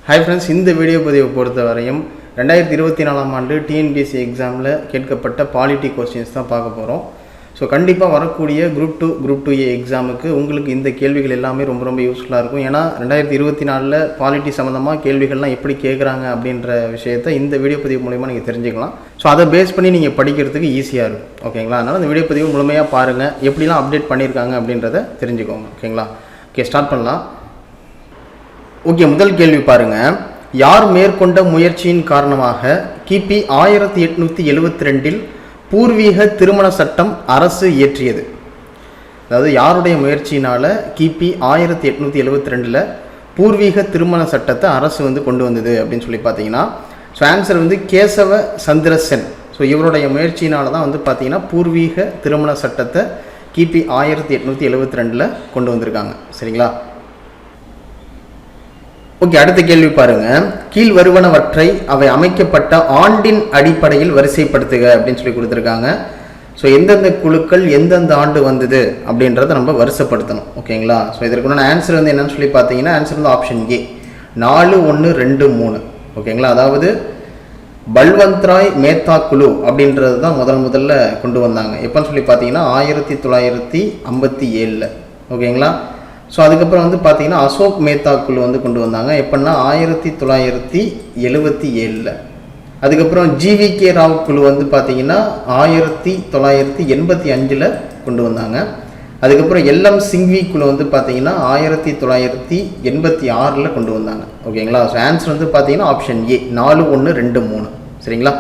Hi friends, இந்த video பதிவை பொறுத்த வரையும் 2024ஆம் ஆண்டு டிஎன்பிஎஸ்சி எக்ஸாமில் கேட்கப்பட்ட பாலிட்டி கொஸ்டின்ஸ் தான் பார்க்க போகிறோம். ஸோ கண்டிப்பாக வரக்கூடிய குரூப் 2A எக்ஸாமுக்கு உங்களுக்கு இந்த கேள்விகள் எல்லாமே ரொம்ப யூஸ்ஃபுல்லாக இருக்கும். ஏன்னா 2024 பாலிட்டி சம்மந்தமாக கேள்விகள்லாம் எப்படி கேட்குறாங்க அப்படின்ற விஷயத்தை இந்த வீடியோ பதிவு மூலமாக நீங்கள் தெரிஞ்சுக்கலாம். ஸோ அதை பேஸ் பண்ணி நீங்கள் படிக்கிறதுக்கு ஈஸியாக இருக்கும். ஓகேங்களா? அதனால் இந்த வீடியோ பதிவு முழுமையாக பாருங்கள், எப்படிலாம் அப்டேட் பண்ணியிருக்காங்க அப்படின்றத தெரிஞ்சுக்கோங்க. ஓகேங்களா? ஓகே, ஸ்டார்ட் பண்ணலாம். ஓகே, முதல் கேள்வி பாருங்கள். யார் மேற்கொண்ட முயற்சியின் காரணமாக கிபி 1872 பூர்வீக திருமண சட்டம் அரசு இயற்றியது? அதாவது யாருடைய முயற்சியினால் கிபி 1872 பூர்வீக திருமண சட்டத்தை அரசு கொண்டு வந்தது அப்படின்னு சொல்லி பார்த்தீங்கன்னா, ஸோ ஆன்சர் கேசவ சந்திர சென். ஸோ இவருடைய முயற்சியினால தான் பார்த்தீங்கன்னா பூர்வீக திருமண சட்டத்தை கிபி 1872 கொண்டு வந்திருக்காங்க. சரிங்களா? ஓகே, அடுத்த கேள்வி பாருங்க. கீழ் வருவனவற்றை அவை அமைக்கப்பட்ட ஆண்டின் அடிப்படையில் வரிசைப்படுத்துக அப்படின்னு சொல்லி கொடுத்துருக்காங்க. ஸோ எந்தெந்த குழுக்கள் எந்தெந்த ஆண்டு வந்தது அப்படின்றத நம்ம வரிசைப்படுத்தணும். ஓகேங்களா? ஸோ இதற்குண்டான ஆன்சர் என்னன்னு சொல்லி பார்த்தீங்கன்னா, ஆன்சர் ஆப்ஷன் ஏ 4, 1, 2, 3. ஓகேங்களா? அதாவது பல்வந்த்ராய் மேத்தா குழு அப்படின்றது தான் முதல்ல கொண்டு வந்தாங்க. எப்போன்னு சொல்லி பார்த்தீங்கன்னா 1957. ஓகேங்களா? ஸோ அதுக்கப்புறம் பார்த்தீங்கன்னா அசோக் மேத்தா குழு கொண்டு வந்தாங்க. எப்படின்னா 1977. அதுக்கப்புறம் ஜிவிகே ராவ் குழு பார்த்தீங்கன்னா 1985 கொண்டு வந்தாங்க. அதுக்கப்புறம் எல்எம் சிங்வி குழு பார்த்தீங்கன்னா 1986 கொண்டு வந்தாங்க. ஓகேங்களா? ஸோ ஆன்சர் பார்த்தீங்கன்னா ஆப்ஷன் ஏ 4, 1, 2, 3. சரிங்களா?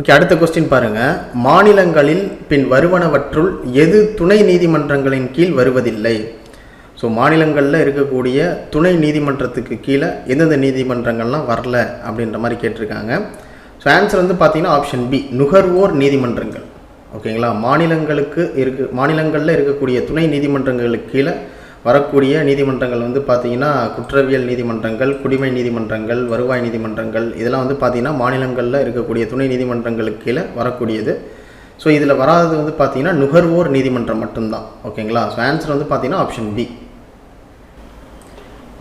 ஓகே, அடுத்த கொஸ்டின் பாருங்கள். மாநிலங்களில் பின் வருவனவற்றுள் எது துணை நீதிமன்றங்களின் கீழ் வருவதில்லை? ஸோ மாநிலங்களில் இருக்கக்கூடிய துணை நீதிமன்றத்துக்கு கீழே எந்தெந்த நீதிமன்றங்கள்லாம் வரல அப்படின்ற மாதிரி கேட்டிருக்காங்க. ஸோ ஆன்சர் பார்த்தீங்கன்னா ஆப்ஷன் பி நுகர்வோர் நீதிமன்றங்கள். ஓகேங்களா? மாநிலங்களில் இருக்கக்கூடிய துணை நீதிமன்றங்களுக்கு கீழே வரக்கூடிய நீதிமன்றங்கள் பார்த்தீங்கன்னா குற்றவியல் நீதிமன்றங்கள், குடிமை நீதிமன்றங்கள், வருவாய் நீதிமன்றங்கள், இதெல்லாம் பார்த்தீங்கன்னா மாநிலங்களில் இருக்கக்கூடிய துணை நீதிமன்றங்களுக்கு கீழே வரக்கூடியது. ஸோ இதில் வராதது பார்த்தீங்கன்னா நுகர்வோர் நீதிமன்றம் மட்டும்தான். ஓகேங்களா? ஸோ ஆன்சர் பார்த்தீங்கன்னா ஆப்ஷன் பி.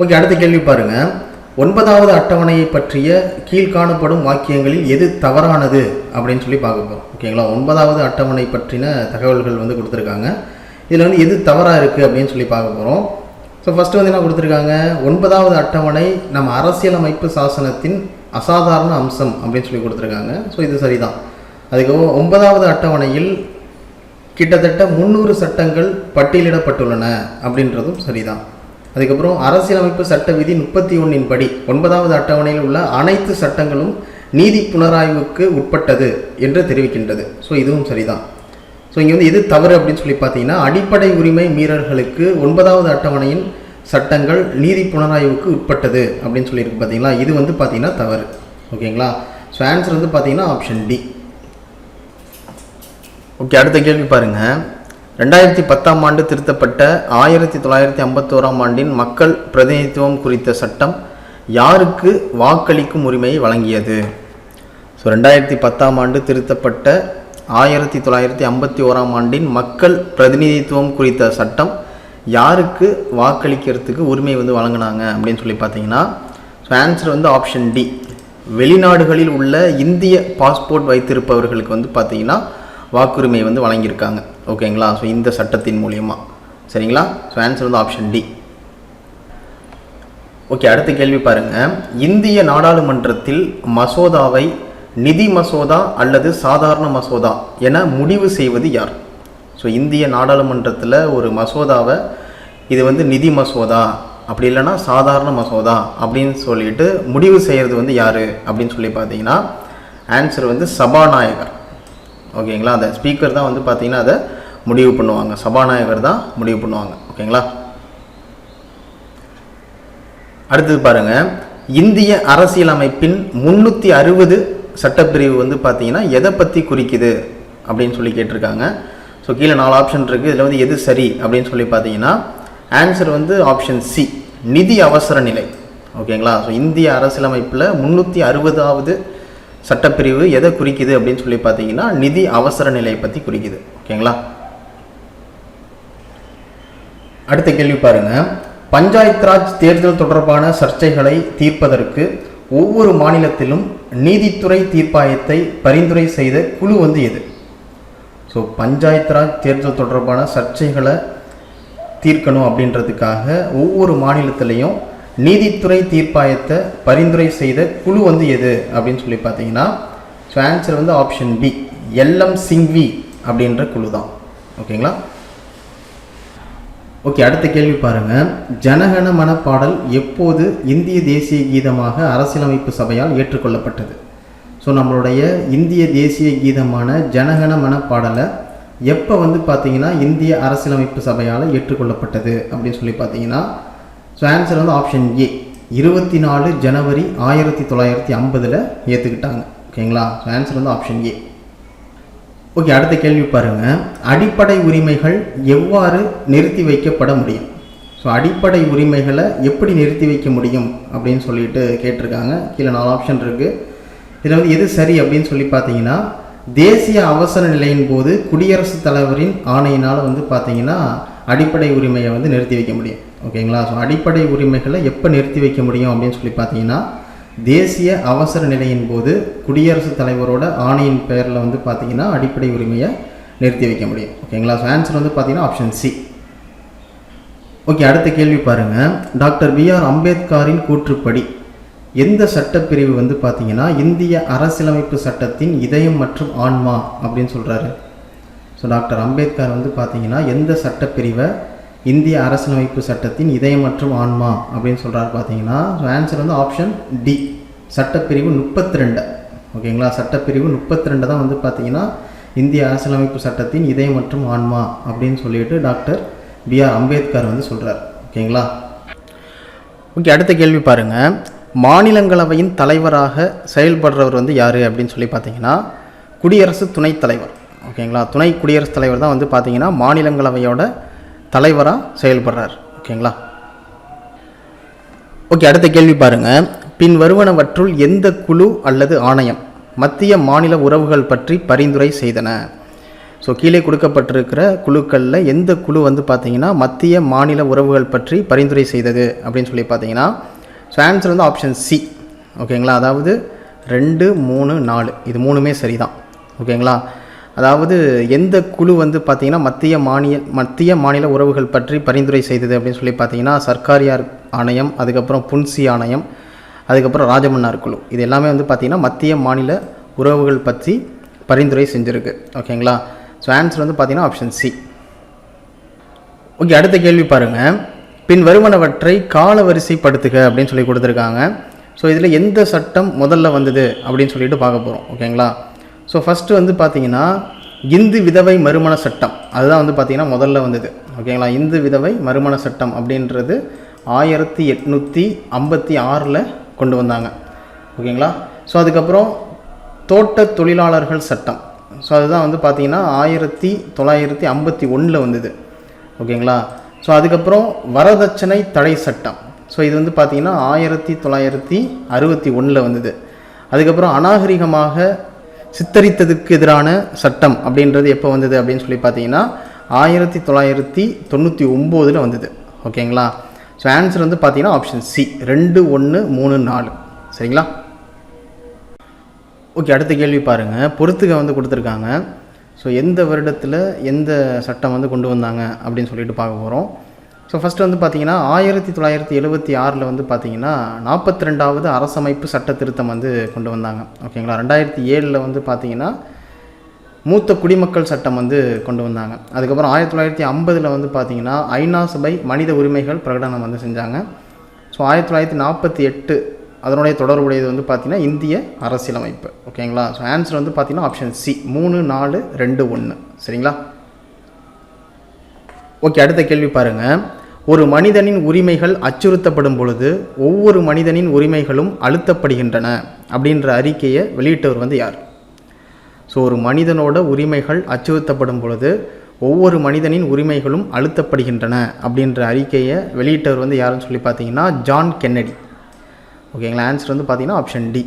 ஓகே, அடுத்த கேள்வி பாருங்கள். 9வது அட்டவணையை பற்றிய கீழ்காணப்படும் வாக்கியங்களில் எது தவறானது அப்படின்னு சொல்லி பார்க்க போகிறோம். ஓகேங்களா? 9வது அட்டவணை பற்றின தகவல்கள் கொடுத்துருக்காங்க. இதில் எது தவறாக இருக்குது அப்படின்னு சொல்லி பார்க்க போகிறோம். ஸோ ஃபஸ்ட்டு என்ன கொடுத்துருக்காங்க, 9வது அட்டவணை நம்ம அரசியலமைப்பு சாசனத்தின் அசாதாரண அம்சம் அப்படின்னு சொல்லி கொடுத்துருக்காங்க. ஸோ இது சரிதான். அதுக்கப்புறம் 9வது அட்டவணையில் கிட்டத்தட்ட 300 சட்டங்கள் பட்டியலிடப்பட்டுள்ளன அப்படின்றதும் சரிதான். அதுக்கப்புறம் அரசியலமைப்பு சட்ட விதி 31 படி 9வது அட்டவணையில் உள்ள அனைத்து சட்டங்களும் நீதி புனராய்வுக்கு உட்பட்டது என்று தெரிவிக்கின்றது. ஸோ இதுவும் சரிதான். ஸோ இங்கே எது தவறு அப்படின்னு சொல்லி பார்த்தீங்கன்னா, அடிப்படை உரிமை மீறல்களுக்கு 9வது அட்டவணையின் சட்டங்கள் நீதி புனராய்வுக்கு உட்பட்டது அப்படின்னு சொல்லியிருக்கு. பார்த்தீங்களா? இது பார்த்தீங்கன்னா தவறு. ஓகேங்களா? ஸோ ஆன்சர் பார்த்தீங்கன்னா ஆப்ஷன் டி. ஓகே, அடுத்த கேள்வி பாருங்கள். 2010ஆம் ஆண்டு திருத்தப்பட்ட 1951ஆம் ஆண்டின் மக்கள் பிரதிநிதித்துவம் குறித்த சட்டம் யாருக்கு வாக்களிக்கும் உரிமையை வழங்கியது? ஸோ 2010ஆம் ஆண்டு திருத்தப்பட்ட 1951ஆம் ஆண்டின் மக்கள் பிரதிநிதித்துவம் குறித்த சட்டம் யாருக்கு வாக்களிக்கிறதுக்கு உரிமை வழங்கினாங்க அப்படின்னு சொல்லி பார்த்தீங்கன்னா, ஸோ ஆன்சர் ஆப்ஷன் டி வெளிநாடுகளில் உள்ள இந்திய பாஸ்போர்ட் வைத்திருப்பவர்களுக்கு பார்த்தீங்கன்னா வாக்குரிமை வழங்கியிருக்காங்க. ஓகேங்களா? ஸோ இந்த சட்டத்தின் மூலியமாக. சரிங்களா? So answer option D. Okay, அடுத்த கேள்வி பாருங்கள். இந்திய நாடாளுமன்றத்தில் மசோதாவை நிதி மசோதா அல்லது சாதாரண மசோதா என முடிவு செய்வது யார்? ஸோ இந்திய நாடாளுமன்றத்தில் ஒரு மசோதாவை இது நிதி மசோதா அப்படி இல்லைன்னா சாதாரண மசோதா அப்படின்னு சொல்லிட்டு முடிவு செய்கிறது யார் அப்படின்னு சொல்லி பார்த்தீங்கன்னா, ஆன்சர் சபாநாயகர். ஓகேங்களா? அந்த ஸ்பீக்கர் தான் பார்த்தீங்கன்னா அதை முடிவு பண்ணுவாங்க. சபாநாயகர் தான் முடிவு பண்ணுவாங்க. ஓகேங்களா? அடுத்தது பாருங்கள். இந்திய அரசியலமைப்பின் 360 சட்டப்பிரிவு பார்த்தீங்கன்னா எதை பற்றி குறிக்குது அப்படின்னு சொல்லி கேட்டிருக்காங்க. ஸோ கீழே 4 ஆப்ஷன் இருக்குது. இதில் எது சரி அப்படின்னு சொல்லி பார்த்தீங்கன்னா, ஆன்சர் ஆப்ஷன் சி நிதி அவசர நிலை. ஓகேங்களா? ஸோ இந்திய அரசியலமைப்பில் 360வது சட்டப்பிரிவு எதை குறிக்குது அப்படின்னு சொல்லி பார்த்தீங்கன்னா நிதி அவசர நிலையை பற்றி குறிக்குது. ஓகேங்களா? அடுத்த கேள்வி பாருங்கள். பஞ்சாயத்து ராஜ் தேர்தல் தொடர்பான சர்ச்சைகளை தீர்ப்பதற்கு ஒவ்வொரு மாநிலத்திலும் நீதித்துறை தீர்ப்பாயத்தை பரிந்துரை செய்த குழு வந்து எது? ஸோ பஞ்சாயத்து ராஜ் தேர்தல் தொடர்பான சர்ச்சைகளை தீர்க்கணும் அப்படின்றதுக்காக ஒவ்வொரு மாநிலத்திலையும் நீதித்துறை தீர்ப்பாயத்தை பரிந்துரை செய்த குழு வந்து எது அப்படின்னு சொல்லி பார்த்தீங்கன்னா, ஸோ ஆன்சர் வந்து ஆப்ஷன் பி, எல்எம் சிங்வி அப்படின்ற குழு தான். ஓகேங்களா? ஓகே, அடுத்த கேள்வி பாருங்கள். ஜனகண மன பாடல் எப்போது இந்திய தேசிய கீதமாக அரசியலமைப்பு சபையால் ஏற்றுக்கொள்ளப்பட்டது? ஸோ நம்மளுடைய இந்திய தேசிய கீதமான ஜனகண மன பாடலை எப்போ வந்து பார்த்தீங்கன்னா இந்திய அரசியலமைப்பு சபையால் ஏற்றுக்கொள்ளப்பட்டது அப்படின்னு சொல்லி பார்த்தீங்கன்னா, ஸோ ஆன்சர் வந்து ஆப்ஷன் ஏ, 24 ஜனவரி 1950 ஏற்றுக்கிட்டாங்க. ஓகேங்களா? ஸோ ஆன்சர் வந்து ஆப்ஷன் ஏ. ஓகே, அடுத்த கேள்வி பாருங்கள். அடிப்படை உரிமைகள் எவ்வாறு நிறுத்தி வைக்கப்பட முடியும்? ஸோ அடிப்படை உரிமைகளை எப்படி நிறுத்தி வைக்க முடியும் அப்படின்னு சொல்லிட்டு கேட்டிருக்காங்க. கீழே 4 ஆப்ஷன் இருக்குது. இதில் வந்து எது சரி அப்படின்னு சொல்லி பார்த்தீங்கன்னா, தேசிய அவசர நிலையின் போது குடியரசுத் தலைவரின் ஆணையினால் வந்து பார்த்தீங்கன்னா அடிப்படை உரிமையை வந்து நிறுத்தி வைக்க முடியும். ஓகேங்களா? ஸோ அடிப்படை உரிமைகளை எப்போ நிறுத்தி வைக்க முடியும் அப்படின்னு சொல்லி பார்த்தீங்கன்னா, தேசிய அவசர நிலையின் போது குடியரசுத் தலைவரோட ஆணையின் பெயரில் வந்து பார்த்தீங்கன்னா அடிப்படை உரிமையை நிறுத்தி வைக்க முடியும். ஓகேங்களா? ஸோ ஆன்சர் வந்து பார்த்தீங்கன்னா ஆப்ஷன் சி. ஓகே, அடுத்த கேள்வி பாருங்கள். டாக்டர் பிஆர் அம்பேத்கரின் கூற்றுப்படி எந்த சட்டப்பிரிவு வந்து பார்த்தீங்கன்னா இந்திய அரசியலமைப்பு சட்டத்தின் இதயம் மற்றும் ஆன்மா அப்படின்னு சொல்கிறாரு? ஸோ டாக்டர் அம்பேத்கர் வந்து பார்த்தீங்கன்னா எந்த சட்டப்பிரிவை இந்திய அரசியலமைப்பு சட்டத்தின் இதயம் மற்றும் ஆன்மா அப்படின்னு சொல்கிறாரு பார்த்தீங்கன்னா, ஸோ ஆன்சர் வந்து ஆப்ஷன் டி, சட்டப்பிரிவு 32. ஓகேங்களா? சட்டப்பிரிவு 32 தான் வந்து பார்த்தீங்கன்னா இந்திய அரசியலமைப்பு சட்டத்தின் இதயம் மற்றும் ஆன்மா அப்படின்னு சொல்லிட்டு டாக்டர் பிஆர் அம்பேத்கர் வந்து சொல்கிறார். ஓகேங்களா? ஓகே, அடுத்த கேள்வி பாருங்கள். மாநிலங்களவையின் தலைவராக செயல்படுறவர் வந்து யார் அப்படின்னு சொல்லி பார்த்தீங்கன்னா, குடியரசு துணைத் தலைவர். ஓகேங்களா? துணை குடியரசுத் தலைவர் தான் வந்து பார்த்தீங்கன்னா மாநிலங்களவையோட தலைவராக செயல்படுறார். ஓகேங்களா? ஓகே, அடுத்த கேள்வி பாருங்கள். பின் வருவனவற்றுள் எந்த குழு அல்லது ஆணையம் மத்திய மாநில உறவுகள் பற்றி பரிந்துரை செய்தன? ஸோ கீழே கொடுக்கப்பட்டிருக்கிற குழுக்களில் எந்த குழு வந்து பார்த்தீங்கன்னா மத்திய மாநில உறவுகள் பற்றி பரிந்துரை செய்தது அப்படின்னு சொல்லி பார்த்தீங்கன்னா, ஸோ ஆன்சர் வந்து ஆப்ஷன் சி. ஓகேங்களா? அதாவது 2, 3, 4 இது 3மே சரி தான். ஓகேங்களா? அதாவது எந்த குழு வந்து பார்த்திங்கன்னா மத்திய மாநில உறவுகள் பற்றி பரிந்துரை செய்தது அப்படின்னு சொல்லி பார்த்தீங்கன்னா, சர்க்காரியார் ஆணையம், அதுக்கப்புறம் புன்சி ஆணையம், அதுக்கப்புறம் ராஜமன்னார் குழு, இது எல்லாமே வந்து பார்த்திங்கன்னா மத்திய மாநில உறவுகள் பற்றி பரிந்துரை செஞ்சுருக்கு. ஓகேங்களா? ஸோ ஆன்சர் வந்து பார்த்திங்கன்னா ஆப்ஷன் சி. ஓகே, அடுத்த கேள்வி பாருங்கள். பின் வருவனவற்றை காலவரிசைப்படுத்துக அப்படின்னு சொல்லி கொடுத்துருக்காங்க. ஸோ இதில் எந்த சட்டம் முதல்ல வந்தது அப்படின்னு சொல்லிட்டு பார்க்க போகிறோம். ஓகேங்களா? ஸோ ஃபஸ்ட்டு வந்து பார்த்தீங்கன்னா இந்து விதவை மறுமண சட்டம், அதுதான் வந்து பார்த்திங்கன்னா முதல்ல வந்தது. ஓகேங்களா? இந்து விதவை மறுமண சட்டம் அப்படின்றது 1856 கொண்டு வந்தாங்க. ஓகேங்களா? ஸோ அதுக்கப்புறம் தோட்ட தொழிலாளர்கள் சட்டம், ஸோ அதுதான் வந்து பார்த்திங்கன்னா 1951 வந்தது. ஓகேங்களா? ஸோ அதுக்கப்புறம் வரதட்சணை தடை சட்டம், ஸோ இது வந்து பார்த்திங்கன்னா 1961 வந்தது. அதுக்கப்புறம் அநாகரிகமாக சித்தரித்ததுக்கு எதிரான சட்டம் அப்படின்றது எப்போ வந்தது அப்படின்னு சொல்லி பார்த்தீங்கன்னா 1999 வந்தது. ஓகேங்களா? ஸோ ஆன்சர் வந்து பார்த்தீங்கன்னா ஆப்ஷன் சி, 2, 1, 3, 4. சரிங்களா? ஓகே, அடுத்த கேள்வி பாருங்கள். பொறுத்துக வந்து கொடுத்துருக்காங்க. ஸோ எந்த வருடத்தில் எந்த சட்டம் வந்து கொண்டு வந்தாங்க அப்படின்னு சொல்லிட்டு பார்க்க போகிறோம். ஸோ ஃபஸ்ட்டு வந்து பார்த்திங்கன்னா 1976 வந்து பார்த்திங்கன்னா 42வது அரசமைப்பு சட்ட திருத்தம் வந்து கொண்டு வந்தாங்க. ஓகேங்களா? 2007 வந்து பார்த்திங்கன்னா மூத்த குடிமக்கள் சட்டம் வந்து கொண்டு வந்தாங்க. அதுக்கப்புறம் 1950 வந்து பார்த்திங்கன்னா ஐநா சபை மனித உரிமைகள் பிரகடனம் வந்து செஞ்சாங்க. ஸோ 1948 அதனுடைய தொடர்புடையது வந்து பார்த்திங்கன்னா இந்திய அரசியலமைப்பு. ஓகேங்களா? ஸோ ஆன்சர் வந்து பார்த்திங்கன்னா ஆப்ஷன் சி, 3, 4, 2, 1. சரிங்களா? ஓகே, அடுத்த கேள்வி பாருங்கள். ஒரு மனிதனின் உரிமைகள் அச்சுறுத்தப்படும் பொழுது ஒவ்வொரு மனிதனின் உரிமைகளும் அழுத்தப்படுகின்றன அப்படின்ற அறிக்கையை வெளியிட்டவர் வந்து யார்? ஸோ ஒரு மனிதனோட உரிமைகள் அச்சுறுத்தப்படும் பொழுது ஒவ்வொரு மனிதனின் உரிமைகளும் அழுத்தப்படுகின்றன அப்படின்ற அறிக்கையை வெளியிட்டவர் வந்து யாருன்னு சொல்லி பார்த்தீங்கன்னா ஜான் கென்னடி. ஓகேங்களா? ஆன்சர் வந்து பார்த்தீங்கன்னா ஆப்ஷன் டி.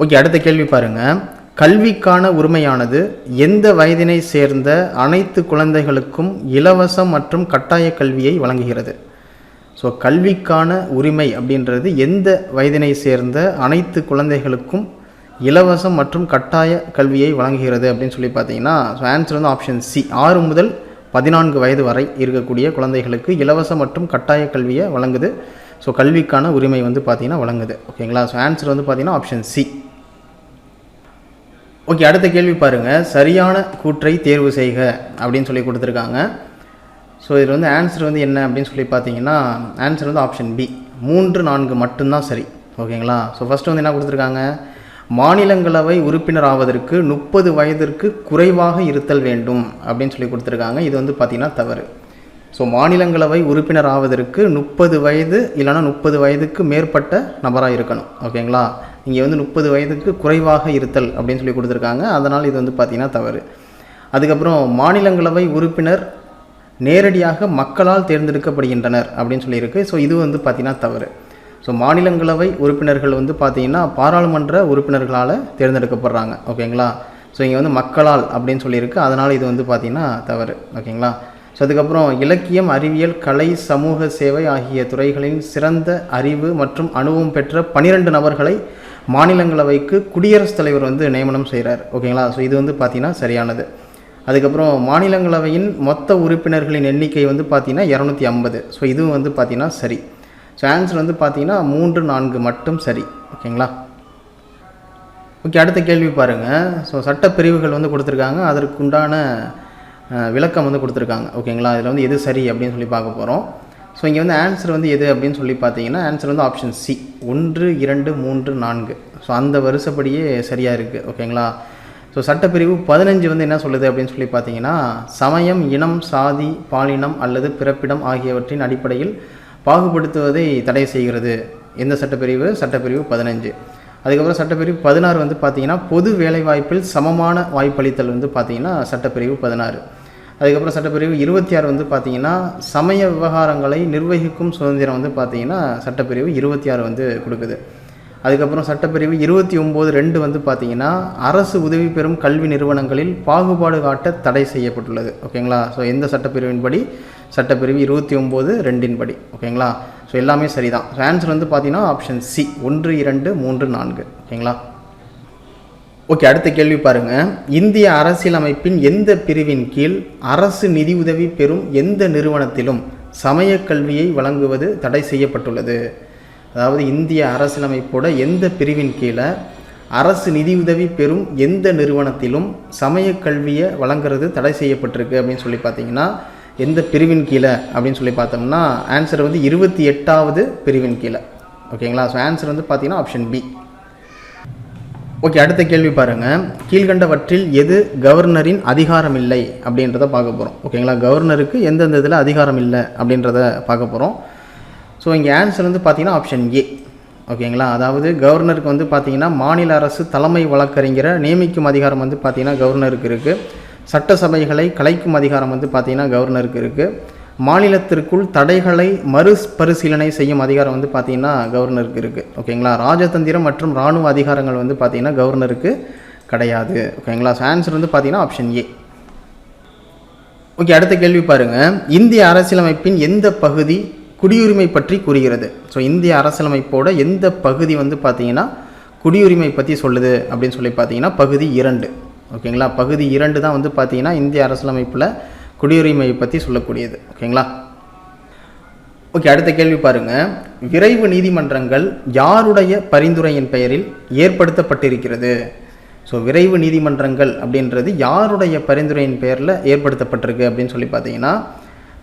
ஓகே, அடுத்த கேள்வி பாருங்கள். கல்விக்கான உரிமையானது எந்த வயதினை சேர்ந்த அனைத்து குழந்தைகளுக்கும் இலவச மற்றும் கட்டாய கல்வியை வழங்குகிறது. ஸோ கல்விக்கான உரிமை அப்படின்றது எந்த வயதினை சேர்ந்த அனைத்து குழந்தைகளுக்கும் இலவசம் மற்றும் கட்டாய கல்வியை வழங்குகிறது அப்படின்னு சொல்லி பார்த்தீங்கன்னா, ஸோ ஆன்சர் வந்து ஆப்ஷன் சி. 6 முதல் 14 வயது வரை இருக்கக்கூடிய குழந்தைகளுக்கு இலவச மற்றும் கட்டாய கல்வியை வழங்குது. ஸோ கல்விக்கான உரிமை வந்து பார்த்திங்கன்னா வழங்குது. ஓகேங்களா. ஸோ ஆன்சர் வந்து பார்த்திங்கன்னா ஆப்ஷன் சி. ஓகே, அடுத்த கேள்வி பாருங்கள். சரியான கூற்றை தேர்வு செய்க அப்படின்னு சொல்லி கொடுத்துருக்காங்க. ஸோ இதில் வந்து ஆன்சர் வந்து என்ன அப்படின்னு சொல்லி பார்த்தீங்கன்னா, ஆன்சர் வந்து ஆப்ஷன் பி. 3, 4 மட்டும்தான் சரி. ஓகேங்களா. ஸோ ஃபஸ்ட்டு வந்து என்ன கொடுத்துருக்காங்க, மாநிலங்களவை உறுப்பினர் ஆவதற்கு 30 வயதிற்கு குறைவாக இருத்தல் வேண்டும் அப்படின்னு சொல்லி கொடுத்துருக்காங்க. இது வந்து பார்த்திங்கன்னா தவறு. ஸோ மாநிலங்களவை உறுப்பினர் ஆவதற்கு 30 வயது இல்லைனா 30 வயதுக்கு மேற்பட்ட நபராக இருக்கணும். ஓகேங்களா. இங்கே வந்து 30 வயதுக்கு குறைவாக இருத்தல் அப்படின்னு சொல்லி கொடுத்துருக்காங்க. அதனால் இது வந்து பார்த்திங்கன்னா தவறு. அதுக்கப்புறம் மாநிலங்களவை உறுப்பினர் நேரடியாக மக்களால் தேர்ந்தெடுக்கப்படுகின்றனர் அப்படின்னு சொல்லியிருக்கு. ஸோ இது வந்து பார்த்திங்கன்னா தவறு. ஸோ மாநிலங்களவை உறுப்பினர்கள் வந்து பார்த்திங்கன்னா பாராளுமன்ற உறுப்பினர்களால் தேர்ந்தெடுக்கப்படுறாங்க. ஓகேங்களா. ஸோ இங்கே வந்து மக்களால் அப்படின்னு சொல்லியிருக்கு. அதனால் இது வந்து பார்த்திங்கன்னா தவறு. ஓகேங்களா. ஸோ அதுக்கப்புறம் இலக்கியம், அறிவியல், கலை, சமூக சேவை ஆகிய துறைகளின் சிறந்த அறிவு மற்றும் அனுபவம் பெற்ற 12 நபர்களை மாநிலங்களவைக்கு குடியரசுத் தலைவர் வந்து நியமனம் செய்கிறார். ஓகேங்களா. ஸோ இது வந்து பார்த்திங்கன்னா சரியானது. அதுக்கப்புறம் மாநிலங்களவையின் மொத்த உறுப்பினர்களின் எண்ணிக்கை வந்து பார்த்திங்கன்னா 250. ஸோ இதுவும் வந்து பார்த்திங்கன்னா சரி. ஸோ ஆன்சர் வந்து பார்த்திங்கன்னா 3, 4 மட்டும் சரி. ஓகேங்களா. ஓகே, அடுத்த கேள்வி பாருங்கள். ஸோ சட்டப்பிரிவுகள் வந்து கொடுத்துருக்காங்க, அதற்குண்டான விளக்கம் வந்து கொடுத்துருக்காங்க. ஓகேங்களா. இதில் வந்து எது சரி அப்படின்னு சொல்லி பார்க்க போகிறோம். ஸோ இங்கே வந்து ஆன்சர் வந்து எது அப்படின்னு சொல்லி பார்த்தீங்கன்னா, ஆன்சர் வந்து ஆப்ஷன் சி. 1, 2, 3, 4. ஸோ அந்த வரிசைப்படியே சரியாக இருக்குது. ஓகேங்களா. ஸோ சட்டப்பிரிவு 15 வந்து என்ன சொல்லுது அப்படின்னு சொல்லி பார்த்தீங்கன்னா, சமயம், இனம், சாதி, பாலினம் அல்லது பிறப்பிடம் ஆகியவற்றின் அடிப்படையில் பாகுபடுத்துவதை தடை செய்கிறது. எந்த சட்டப்பிரிவு? சட்டப்பிரிவு 15. அதுக்கப்புறம் சட்டப்பிரிவு 16 வந்து பார்த்திங்கன்னா, பொது வேலைவாய்ப்பில் சமமான வாய்ப்பளித்தல் வந்து பார்த்திங்கன்னா சட்டப்பிரிவு 16. அதுக்கப்புறம் சட்டப்பிரிவு 26 வந்து பார்த்திங்கன்னா, சமய விவகாரங்களை நிர்வகிக்கும் சுதந்திரம் வந்து பார்த்திங்கன்னா சட்டப்பிரிவு 26 வந்து கொடுக்குது. அதுக்கப்புறம் சட்டப்பிரிவு 29(2) வந்து பார்த்திங்கன்னா, அரசு உதவி பெறும் கல்வி நிறுவனங்களில் பாகுபாடு காட்ட தடை செய்யப்பட்டுள்ளது. ஓகேங்களா. ஸோ எந்த சட்டப்பிரிவின் படி? சட்டப்பிரிவு 29(2) படி. ஓகேங்களா. ஸோ எல்லாமே சரிதான். ஸோ ஆன்சர் வந்து பார்த்திங்கன்னா ஆப்ஷன் சி. 1, 2, 3, 4. ஓகேங்களா. ஓகே, அடுத்த கேள்வி பாருங்கள். இந்திய அரசியலமைப்பின் எந்த பிரிவின் கீழ் அரசு நிதி உதவி பெறும் எந்த நிறுவனத்திலும் சமய கல்வியை வழங்குவது தடை செய்யப்பட்டுள்ளது? அதாவது இந்திய அரசியலமைப்போட எந்த பிரிவின் கீழே அரசு நிதியுதவி பெறும் எந்த நிறுவனத்திலும் சமய கல்வியை வழங்குறது தடை செய்யப்பட்டிருக்கு அப்படின்னு சொல்லி பார்த்தீங்கன்னா, எந்த பிரிவின் கீழே அப்படின்னு சொல்லி பார்த்தோம்னா ஆன்சர் வந்து 28வது பிரிவின் கீழே. ஓகேங்களா. ஸோ ஆன்சர் வந்து பார்த்தீங்கன்னா ஆப்ஷன் பி. ஓகே, அடுத்த கேள்வி பாருங்கள். கீழ்கண்டவற்றில் எது கவர்னரின் அதிகாரம் இல்லை அப்படின்றத பார்க்க போகிறோம். ஓகேங்களா. கவர்னருக்கு எந்தெந்த இதில் அதிகாரம் இல்லை அப்படின்றத பார்க்க போகிறோம். ஸோ இங்கே ஆன்சர் வந்து பார்த்திங்கன்னா ஆப்ஷன் ஏ. ஓகேங்களா. அதாவது கவர்னருக்கு வந்து பார்த்திங்கன்னா மாநில அரசு தலைமை வழக்கறிஞரை நியமிக்கும் அதிகாரம் வந்து பார்த்திங்கன்னா கவர்னருக்கு இருக்குது. சட்டசபைகளை கலைக்கும் அதிகாரம் வந்து பார்த்திங்கன்னா கவர்னருக்கு இருக்குது. மாநிலத்திற்குள் தடைகளை மறுபரிசீலனை செய்யும் அதிகாரம் வந்து பார்த்திங்கன்னா கவர்னருக்கு இருக்குது. ஓகேங்களா. ராஜதந்திரம் மற்றும் இராணுவ அதிகாரங்கள் வந்து பார்த்திங்கன்னா கவர்னருக்கு கிடையாது. ஓகேங்களா. ஸோ ஆன்சர் வந்து பார்த்திங்கன்னா ஆப்ஷன் ஏ. ஓகே, அடுத்த கேள்வி பாருங்கள். இந்திய அரசியலமைப்பின் எந்த பகுதி குடியுரிமை பற்றி கூறுகிறது? ஸோ இந்திய அரசியலமைப்போட எந்த பகுதி வந்து பார்த்திங்கன்னா குடியுரிமை பற்றி சொல்லுது அப்படின்னு சொல்லி பார்த்தீங்கன்னா பகுதி 2. ஓகேங்களா. பகுதி 2 தான் வந்து பார்த்திங்கன்னா இந்திய அரசியலமைப்பில் குடியுரிமையை பற்றி சொல்லக்கூடியது. ஓகேங்களா. ஓகே, அடுத்த கேள்வி பாருங்கள். விரைவு நீதிமன்றங்கள் யாருடைய பரிந்துரையின் பெயரில் ஏற்படுத்தப்பட்டிருக்கிறது? ஸோ விரைவு நீதிமன்றங்கள் அப்படின்றது யாருடைய பரிந்துரையின் பெயரில் ஏற்படுத்தப்பட்டிருக்கு அப்படின்னு சொல்லி பார்த்தீங்கன்னா,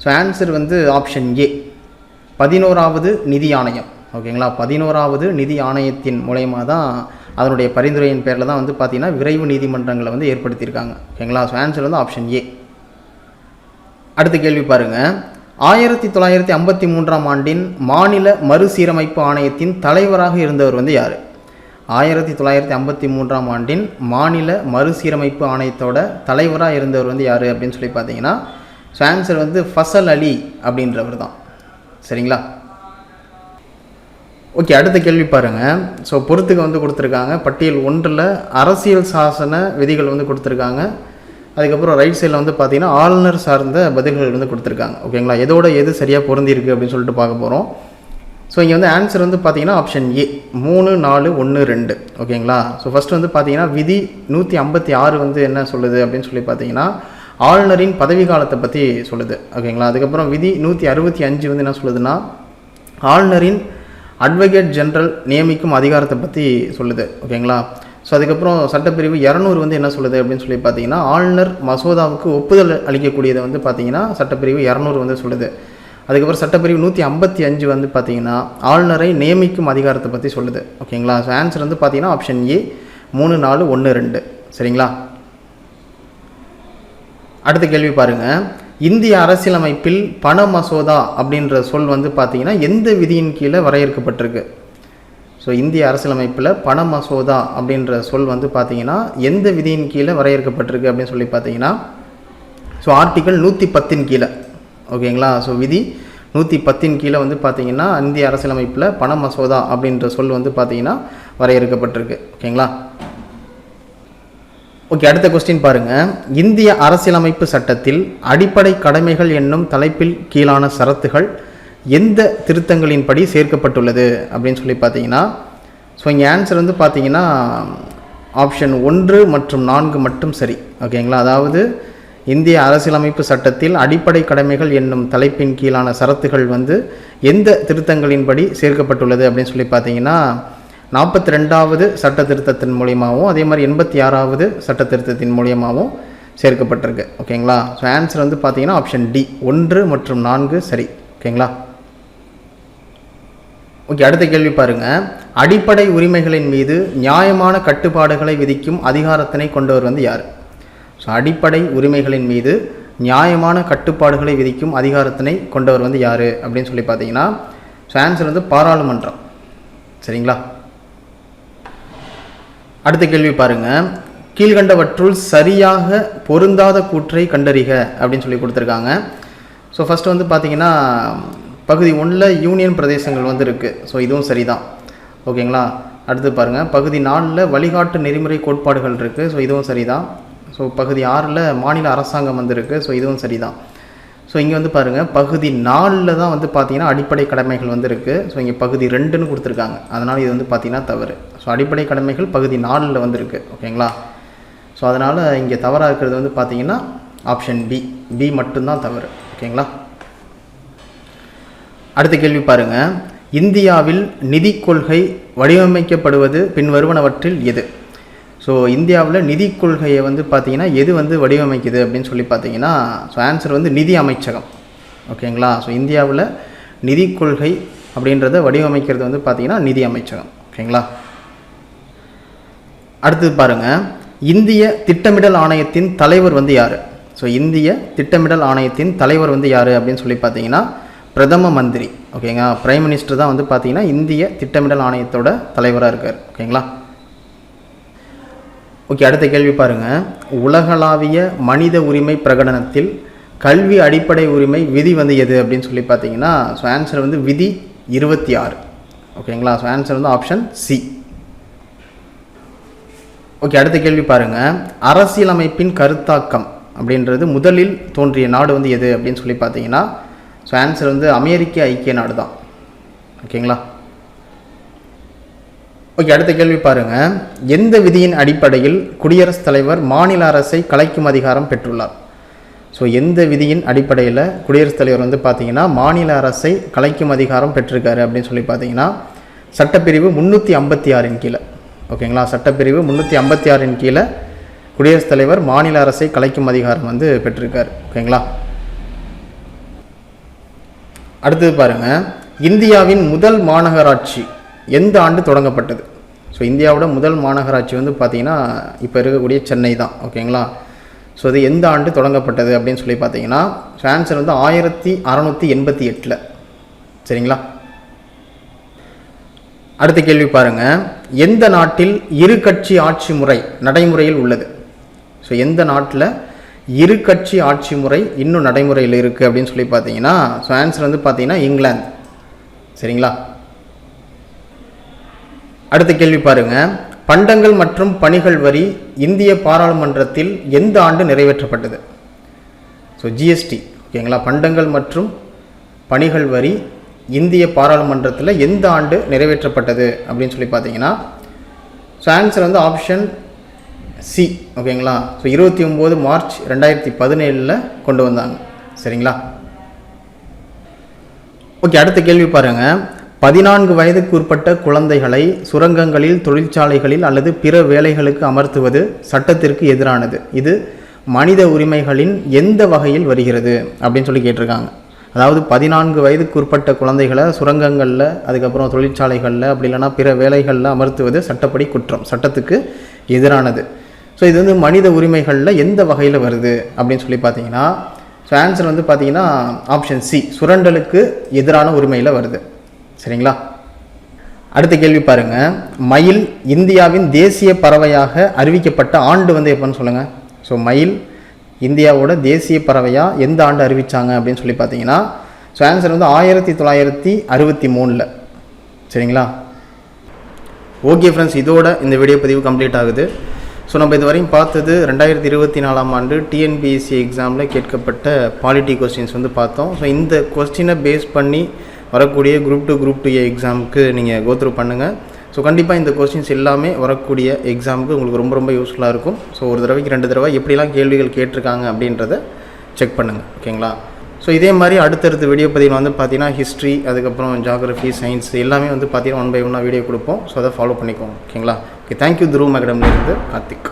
ஸோ ஆன்சர் வந்து ஆப்ஷன் ஏ. 11வது நிதி ஆணையம். ஓகேங்களா. 11வது நிதி ஆணையத்தின் மூலயமா தான் அதனுடைய பரிந்துரையின் பேரில் தான் வந்து பார்த்திங்கன்னா விரைவு நீதிமன்றங்களை வந்து ஏற்படுத்தியிருக்காங்க. ஓகேங்களா. ஸோ ஆன்சர் வந்து ஆப்ஷன் ஏ. அடுத்த கேள்வி பாருங்கள். 1953ஆம் ஆண்டின் மாநில மறுசீரமைப்பு ஆணையத்தின் தலைவராக இருந்தவர் வந்து யார்? 1953ஆம் ஆண்டின் மாநில மறுசீரமைப்பு ஆணையத்தோட தலைவராக இருந்தவர் வந்து யார் அப்படின்னு சொல்லி பார்த்தீங்கன்னா, ஸோ ஆன்சர் வந்து ஃபசல் அலி அப்படின்றவர் தான். சரிங்களா. ஓகே, அடுத்த கேள்வி பாருங்கள். ஸோ பொறுத்துக்கு வந்து கொடுத்துருக்காங்க. பட்டியல் 1ல் அரசியல் சாசன விதிகள் வந்து கொடுத்துருக்காங்க. அதுக்கப்புறம் ரைட் சைடில் வந்து பார்த்தீங்கன்னா ஆளுநர் சார்ந்த பதில்கள் வந்து கொடுத்துருக்காங்க. ஓகேங்களா, எதோட எது சரியாக பொருந்திருக்கு அப்படின்னு சொல்லிட்டு பார்க்க போகிறோம். ஸோ இங்கே வந்து ஆன்சர் வந்து பார்த்தீங்கன்னா ஆப்ஷன் ஏ 3, 4, 1, 2. ஓகேங்களா. ஸோ ஃபஸ்ட்டு வந்து பார்த்தீங்கன்னா விதி 156 வந்து என்ன சொல்லுது அப்படின்னு சொல்லி பார்த்தீங்கன்னா ஆளுநரின் பதவி காலத்தை பற்றி சொல்லுது. ஓகேங்களா. அதுக்கப்புறம் விதி 165 வந்து என்ன சொல்லுதுன்னா ஆளுநரின் அட்வொகேட் ஜெனரல் நியமிக்கும் அதிகாரத்தை பற்றி சொல்லுது. ஓகேங்களா. ஸோ அதுக்கப்புறம் சட்டப்பிரிவு 200 வந்து என்ன சொல்லுது அப்படின்னு சொல்லி பார்த்தீங்கன்னா ஆளுநர் மசோதாவுக்கு ஒப்புதல் அளிக்கக்கூடியதை வந்து பார்த்தீங்கன்னா சட்டப்பிரிவு 200 வந்து சொல்லுது. அதுக்கப்புறம் சட்டப்பிரிவு 155 வந்து பார்த்தீங்கன்னா ஆளுநரை நியமிக்கும் அதிகாரத்தை பற்றி சொல்லுது. ஓகேங்களா. ஸோ ஆன்சர் வந்து பார்த்தீங்கன்னா ஆப்ஷன் ஏ 3, 4, 1, 2. சரிங்களா. அடுத்த கேள்வி பாருங்கள். இந்திய அரசியலமைப்பில் பண மசோதா அப்படின்ற சொல் வந்து பார்த்தீங்கன்னா எந்த விதியின் கீழே வரையறுக்கப்பட்டிருக்கு? ஸோ இந்திய அரசியலமைப்பில் பண மசோதா அப்படின்ற சொல் வந்து பார்த்தீங்கன்னா எந்த விதியின் கீழே வரையறுக்கப்பட்டிருக்கு அப்படின்னு சொல்லி பார்த்தீங்கன்னா ஸோ ஆர்டிக்கல் 110 கீழே. ஓகேங்களா. ஸோ விதி 110 கீழே வந்து பார்த்தீங்கன்னா இந்திய அரசியலமைப்பில் பண மசோதா அப்படின்ற சொல் வந்து பார்த்தீங்கன்னா வரையறுக்கப்பட்டிருக்கு. ஓகேங்களா. ஓகே, அடுத்த கொஸ்டின் பாருங்கள். இந்திய அரசியலமைப்பு சட்டத்தில் அடிப்படை கடமைகள் என்னும் தலைப்பில் கீழான சரத்துகள் எந்த திருத்தங்களின்படி சேர்க்கப்பட்டுள்ளது அப்படின்னு சொல்லி பார்த்தீங்கன்னா ஸோ இங்கே ஆன்சர் வந்து பார்த்தீங்கன்னா ஆப்ஷன் 1 மற்றும் 4 மட்டும் சரி. ஓகேங்களா. அதாவது இந்திய அரசியலமைப்பு சட்டத்தில் அடிப்படை கடமைகள் என்னும் தலைப்பின் கீழான சரத்துகள் வந்து எந்த திருத்தங்களின்படி சேர்க்கப்பட்டுள்ளது அப்படின்னு சொல்லி பார்த்தீங்கன்னா 42வது சட்ட திருத்தத்தின் மூலியமாகவும் அதே மாதிரி 86வது சட்ட திருத்தத்தின் மூலியமாகவும் சேர்க்கப்பட்டிருக்கு. ஓகேங்களா. ஸோ ஆன்சர் வந்து பார்த்தீங்கன்னா ஆப்ஷன் டி 1 மற்றும் 4 சரி. ஓகேங்களா. ஓகே, அடுத்த கேள்வி பாருங்கள். அடிப்படை உரிமைகளின் மீது நியாயமான கட்டுப்பாடுகளை விதிக்கும் அதிகாரத்தினை கொண்டவர் வந்து யார்? ஸோ அடிப்படை உரிமைகளின் மீது நியாயமான கட்டுப்பாடுகளை விதிக்கும் அதிகாரத்தினை கொண்டவர் வந்து யார் அப்படின்னு சொல்லி பார்த்தீங்கன்னா ஸோ ஆன்சர் வந்து பாராளுமன்றம். சரிங்களா. அடுத்த கேள்வி பாருங்கள். கீழ்கண்டவற்றுள் சரியாக பொருந்தாத கூற்றை கண்டறிக அப்படின்னு சொல்லி கொடுத்துருக்காங்க. ஸோ ஃபஸ்ட்டு வந்து பார்த்தீங்கன்னா பகுதி 1ல் யூனியன் பிரதேசங்கள் வந்து இருக்குது. ஸோ இதுவும் சரிதான். ஓகேங்களா. அடுத்து பாருங்கள் பகுதி 4ல் வழிகாட்டு நெறிமுறை கோட்பாடுகள் இருக்குது. ஸோ இதுவும் சரிதான். ஸோ பகுதி 6ல் மாநில அரசாங்கம் வந்து இருக்குது. ஸோ இதுவும் சரிதான். ஸோ இங்கே வந்து பாருங்கள் பகுதி 4ல் தான் வந்து பார்த்தீங்கன்னா அடிப்படை கடமைகள் வந்து இருக்குது. ஸோ இங்கே பகுதி 2ன்னு கொடுத்துருக்காங்க. அதனால் இது வந்து பார்த்தீங்கன்னா தவறு. ஸோ அடிப்படை கடமைகள் பகுதி 4ல் வந்து இருக்குது. ஓகேங்களா. ஸோ அதனால் இங்கே தவறாக இருக்கிறது வந்து பார்த்தீங்கன்னா ஆப்ஷன் பி மட்டும்தான் தவறு. ஓகேங்களா. அடுத்த கேள்வி பாருங்கள். இந்தியாவில் நிதி கொள்கை வடிவமைக்கப்படுவது பின்வருவனவற்றில் எது? ஸோ இந்தியாவில் நிதி கொள்கையை வந்து பார்த்தீங்கன்னா எது வந்து வடிவமைக்குது அப்படின்னு சொல்லி பார்த்தீங்கன்னா ஸோ ஆன்சர் வந்து நிதி அமைச்சகம். ஓகேங்களா. ஸோ இந்தியாவில் நிதி கொள்கை அப்படின்றத வடிவமைக்கிறது வந்து பார்த்தீங்கன்னா நிதி அமைச்சகம். ஓகேங்களா. அடுத்தது பாருங்கள். இந்திய திட்டமிடல் ஆணையத்தின் தலைவர் வந்து யார்? ஸோ இந்திய திட்டமிடல் ஆணையத்தின் தலைவர் வந்து யார் அப்படின்னு சொல்லி பார்த்தீங்கன்னா பிரதம மந்திரி. ஓகேங்க. பிரைம் மினிஸ்டர் தான் வந்து பார்த்தீங்கன்னா இந்திய திட்டமிடல் ஆணையத்தோட தலைவராக இருக்கார். ஓகேங்களா. ஓகே, அடுத்த கேள்வி பாருங்கள். உலகளாவிய மனித உரிமை பிரகடனத்தில் கல்வி அடிப்படை உரிமை விதி வந்து எது அப்படின்னு சொல்லி பார்த்தீங்கன்னா ஸோ ஆன்சர் வந்து விதி 26. ஓகேங்களா. ஸோ ஆன்சர் வந்து ஆப்ஷன் சி. ஓகே, அடுத்த கேள்வி பாருங்கள். அரசியலமைப்பின் கருத்தாக்கம் அப்படின்றது முதலில் தோன்றிய நாடு வந்து எது அப்படின்னு சொல்லி பார்த்தீங்கன்னா ஸோ ஆன்சர் வந்து அமெரிக்க ஐக்கிய நாடு தான். ஓகேங்களா. ஓகே, அடுத்த கேள்வி பாருங்கள். எந்த விதியின் அடிப்படையில் குடியரசுத் தலைவர் மாநில அரசை கலைக்கும் அதிகாரம் பெற்றுள்ளார்? ஸோ எந்த விதியின் அடிப்படையில் குடியரசுத் தலைவர் வந்து பார்த்தீங்கன்னா மாநில அரசை கலைக்கும் அதிகாரம் பெற்றிருக்காரு அப்படின்னு சொல்லி பார்த்தீங்கன்னா சட்டப்பிரிவு 356 கீழே. ஓகேங்களா. சட்டப்பிரிவு 356 கீழே குடியரசுத் தலைவர் மாநில அரசை கலைக்கும் அதிகாரம் வந்து பெற்றிருக்காரு. ஓகேங்களா. அடுத்தது பாருங்கள். இந்தியாவின் முதல் மாநகராட்சி எந்த ஆண்டு தொடங்கப்பட்டது? ஸோ இந்தியாவோட முதல் மாநகராட்சி வந்து பார்த்திங்கன்னா இப்போ இருக்கக்கூடிய சென்னை தான். ஓகேங்களா. ஸோ இது எந்த ஆண்டு தொடங்கப்பட்டது அப்படின்னு சொல்லி பார்த்தீங்கன்னா ஸோ ஆன்சர் வந்து 1688. சரிங்களா. அடுத்த கேள்வி பாருங்கள். எந்த நாட்டில் இரு கட்சி ஆட்சி முறை நடைமுறையில் உள்ளது? ஸோ எந்த நாட்டில் இரு கட்சி ஆட்சி முறை இன்னும் நடைமுறையில் இருக்குது அப்படின்னு சொல்லி பார்த்தீங்கன்னா ஸோ ஆன்சர் வந்து பார்த்தீங்கன்னா இங்கிலாந்து. சரிங்களா. அடுத்த கேள்வி பாருங்கள், பண்டங்கள் மற்றும் பணிகள் வரி இந்திய பாராளுமன்றத்தில் எந்த ஆண்டு நிறைவேற்றப்பட்டது? ஸோ ஜிஎஸ்டி ஓகேங்களா. பண்டங்கள் மற்றும் பணிகள் வரி இந்திய பாராளுமன்றத்தில் எந்த ஆண்டு நிறைவேற்றப்பட்டது அப்படின்னு சொல்லி பார்த்தீங்கன்னா, ஸோ ஆன்சர் வந்து ஆப்ஷன் சி ஓகேங்களா. ஸோ 29 மார்ச் 2017 கொண்டு வந்தாங்க. சரிங்களா. ஓகே, அடுத்த கேள்வி பாருங்கள், 14 வயதுக்கு உட்பட்ட குழந்தைகளை சுரங்கங்களில், தொழிற்சாலைகளில் அல்லது பிற வேலைகளுக்கு அமர்த்துவது சட்டத்திற்கு எதிரானது. இது மனித உரிமைகளின் எந்த வகையில் வருகிறது அப்படின்னு சொல்லி கேட்டிருக்காங்க. அதாவது 14 வயதுக்கு உட்பட்ட குழந்தைகளை சுரங்கங்களில், அதுக்கப்புறம் தொழிற்சாலைகளில், அப்படி இல்லைனா பிற வேலைகளில் அமர்த்துவது சட்டப்படி குற்றம், சட்டத்துக்கு எதிரானது. ஸோ இது வந்து மனித உரிமைகளில் எந்த வகையில் வருது அப்படின்னு சொல்லி பார்த்தீங்கன்னா, ஸோ ஆன்சர் வந்து பார்த்தீங்கன்னா ஆப்ஷன் சி, சுரண்டலுக்கு எதிரான உரிமையில் வருது. சரிங்களா. அடுத்த கேள்வி பாருங்கள், மயில் இந்தியாவின் தேசிய பறவையாக அறிவிக்கப்பட்ட ஆண்டு வந்து எப்போன்னு சொல்லுங்கள். ஸோ மயில் இந்தியாவோட தேசிய பறவையாக எந்த ஆண்டு அறிவித்தாங்க அப்படின்னு சொல்லி பார்த்தீங்கன்னா, ஸோ ஆன்சர் வந்து 1963. சரிங்களா. ஓகே ஃப்ரெண்ட்ஸ், இதோட இந்த வீடியோ பதிவு கம்ப்ளீட் ஆகுது. ஸோ நம்ம இதுவரையும் பார்த்தது 2024 ஆண்டு டிஎன்பிஎஸ்சி எக்ஸாமில் கேட்கப்பட்ட பாலிட்டி கொஸ்டின்ஸ் வந்து பார்த்தோம். ஸோ இந்த கொஸ்டினை பேஸ் பண்ணி வரக்கூடிய குரூப் 2 எக்ஸாமுக்கு நீங்கள் கோத்ரூ பண்ணுங்கள். ஸோ கண்டிப்பாக இந்த கொஸ்டின்ஸ் எல்லாமே வரக்கூடிய எக்ஸாமுக்கு உங்களுக்கு ரொம்ப ரொம்ப யூஸ்ஃபுல்லாக இருக்கும். ஸோ ஒரு தடவைக்கு 2 தடவை எப்படிலாம் கேள்விகள் கேட்டிருக்காங்க அப்படின்றத செக் பண்ணுங்கள். ஓகேங்களா. ஸோ இதே மாதிரி அடுத்தடுத்த வீடியோ பதிவில் வந்து பார்த்தீங்கன்னா ஹிஸ்ட்ரி, அதுக்கப்புறம் ஜியாகிரஃபி, சயின்ஸ் எல்லாமே வந்து பார்த்தீங்கன்னா 1 by 1 வீடியோ கொடுப்போம். ஸோ அதை ஃபாலோ பண்ணிக்கோங்க. ஓகேங்களா. Okay, thank you. துருவம் அகாடமிலேருந்து கார்த்திக்.